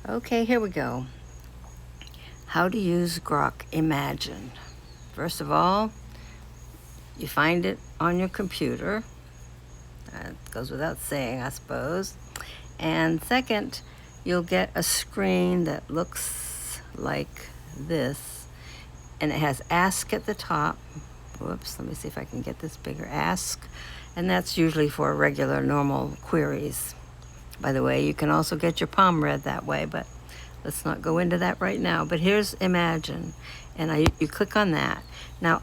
Okay, here we go. How to use GROK Imagine. First of all, you find it on your computer. That goes without saying, I suppose. And second, you'll get a screen that looks like this, and it has Ask at the top. Whoops, let me see if I can get this bigger. Ask, and that's usually for regular, normal queries. By the way, you can also get your palm read that way, but let's not go into that right now. But here's Imagine, and you click on that. Now,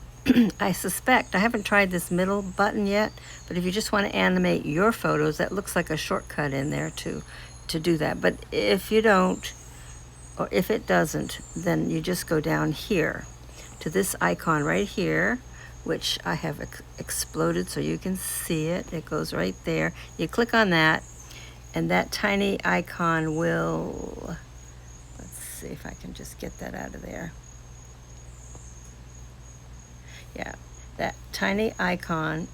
I suspect, I haven't tried this middle button yet, but if you just want to animate your photos, that looks like a shortcut in there to do that. But if you don't, or if it doesn't, then you just go down here to this icon right here, which I have exploded so you can see it. It goes right there. You click on that, and that tiny icon will, let's see if I can just get that out of there. Yeah, that tiny icon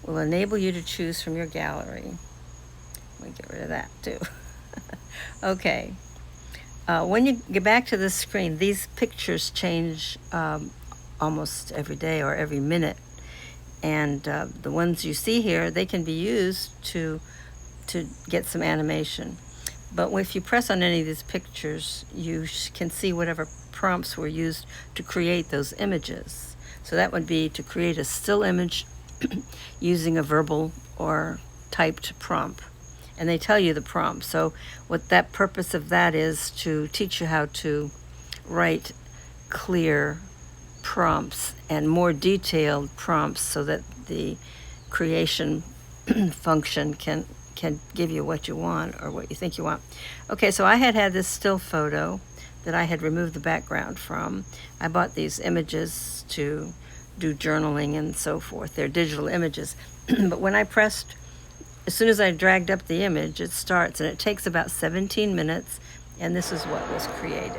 will enable you to choose from your gallery. Let me get rid of that too. Okay. When you get back to the screen, these pictures change almost every day or every minute. And the ones you see here, they can be used to get some animation. But if you press on any of these pictures, you can see whatever prompts were used to create those images. So that would be to create a still image using a verbal or typed prompt. And they tell you the prompt. So what that purpose of that is to teach you how to write clear prompts and more detailed prompts so that the creation function can give you what you want or what you think you want. Okay, so I had this still photo that I had removed the background from. I bought these images to do journaling and so forth. They're digital images. But when I pressed, as soon as I dragged up the image, it starts, and it takes about 17 minutes, and this is what was created,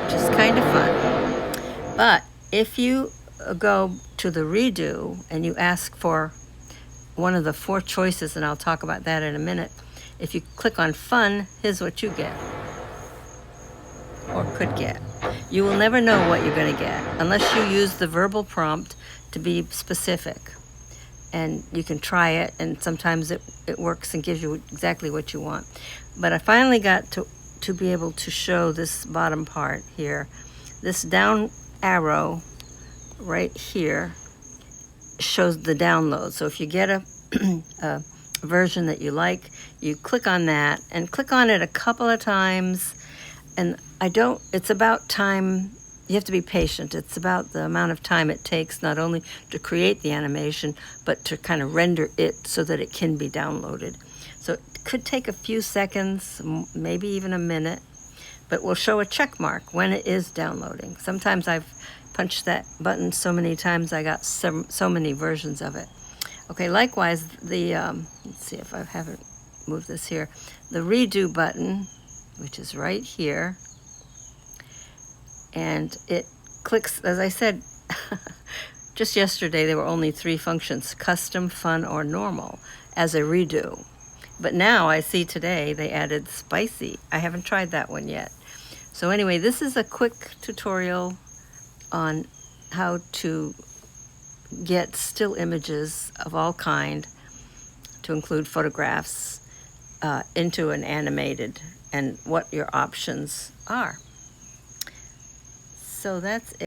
which is kind of fun. But if you go to the redo and you ask for one of the 4 choices, and I'll talk about that in a minute, if you click on fun, here's what you get, or could get. You will never know what you're going to get unless you use the verbal prompt to be specific. And you can try it, and sometimes it works and gives you exactly what you want. But I finally got to be able to show this bottom part here. This down arrow right here shows the download. So if you get a version that you like, you click on that and click on it a couple of times. And it's about time. You have to be patient. It's about the amount of time it takes not only to create the animation, but to kind of render it so that it can be downloaded. So it could take a few seconds, maybe even a minute, but we'll show a check mark when it is downloading. Sometimes I've punched that button so many times I got so many versions of it. Okay, likewise, let's see if I haven't moved this here. The redo button, which is right here, and it clicks, as I said, just yesterday there were only 3 functions: custom, fun, or normal as a redo. But now I see today they added spicy. I haven't tried that one yet. So anyway, this is a quick tutorial on how to get still images of all kind, to include photographs, into an animated, and what your options are. So that's it.